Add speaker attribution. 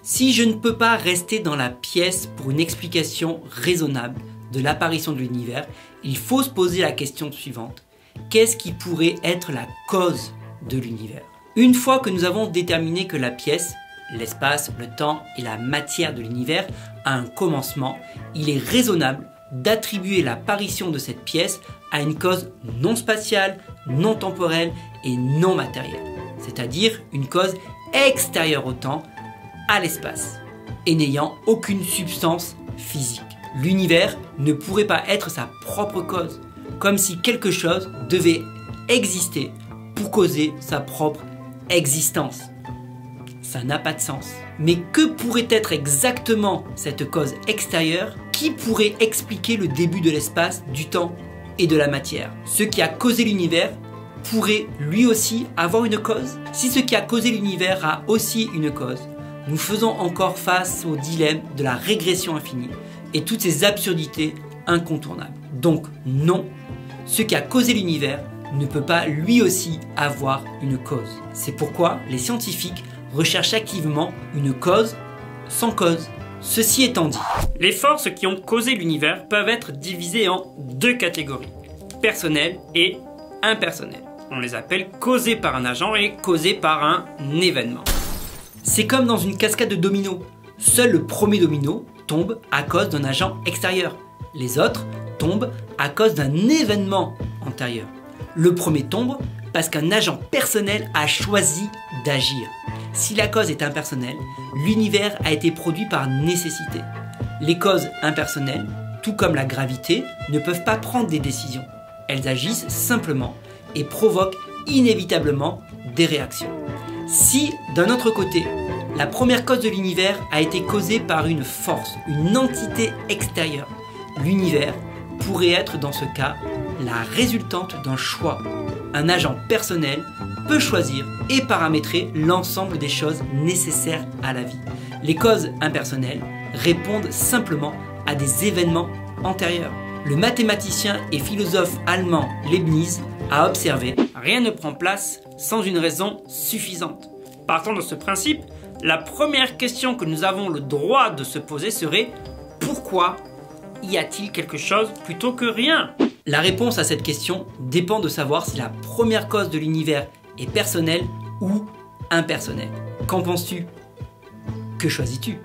Speaker 1: Si je ne peux pas rester dans la pièce pour une explication raisonnable de l'apparition de l'univers, il faut se poser la question suivante. Qu'est-ce qui pourrait être la cause de l'univers? Une fois que nous avons déterminé que la pièce, l'espace, le temps et la matière de l'univers a un commencement, il est raisonnable d'attribuer l'apparition de cette pièce à une cause non spatiale, non temporelle et non matérielle, c'est-à-dire une cause extérieure au temps, à l'espace, et n'ayant aucune substance physique. L'univers ne pourrait pas être sa propre cause, comme si quelque chose devait exister pour causer sa propre existence. Ça n'a pas de sens. Mais que pourrait être exactement cette cause extérieure qui pourrait expliquer le début de l'espace, du temps et de la matière? Ce qui a causé l'univers pourrait lui aussi avoir une cause? Si ce qui a causé l'univers a aussi une cause, nous faisons encore face au dilemme de la régression infinie et toutes ces absurdités incontournables. Donc non, ce qui a causé l'univers ne peut pas lui aussi avoir une cause. C'est pourquoi les scientifiques recherchent activement une cause sans cause. Ceci étant dit,
Speaker 2: les forces qui ont causé l'univers peuvent être divisées en deux catégories, personnelles et impersonnelles. On les appelle causées par un agent et causées par un événement.
Speaker 1: C'est comme dans une cascade de dominos. Seul le premier domino tombe à cause d'un agent extérieur. Les autres tombent à cause d'un événement antérieur. Le premier tombe parce qu'un agent personnel a choisi d'agir. Si la cause est impersonnelle, l'univers a été produit par nécessité. Les causes impersonnelles, tout comme la gravité, ne peuvent pas prendre des décisions. Elles agissent simplement et provoquent inévitablement des réactions. Si, d'un autre côté, la première cause de l'univers a été causée par une force, une entité extérieure, l'univers pourrait être dans ce cas la résultante d'un choix. Un agent personnel peut choisir et paramétrer l'ensemble des choses nécessaires à la vie. Les causes impersonnelles répondent simplement à des événements antérieurs. Le mathématicien et philosophe allemand Leibniz a observé «
Speaker 2: Rien ne prend place sans une raison suffisante ». Partant de ce principe, la première question que nous avons le droit de se poser serait « Pourquoi y a-t-il quelque chose plutôt que rien ?»
Speaker 1: La réponse à cette question dépend de savoir si la première cause de l'univers est personnelle ou impersonnelle. Qu'en penses-tu? Que choisis-tu?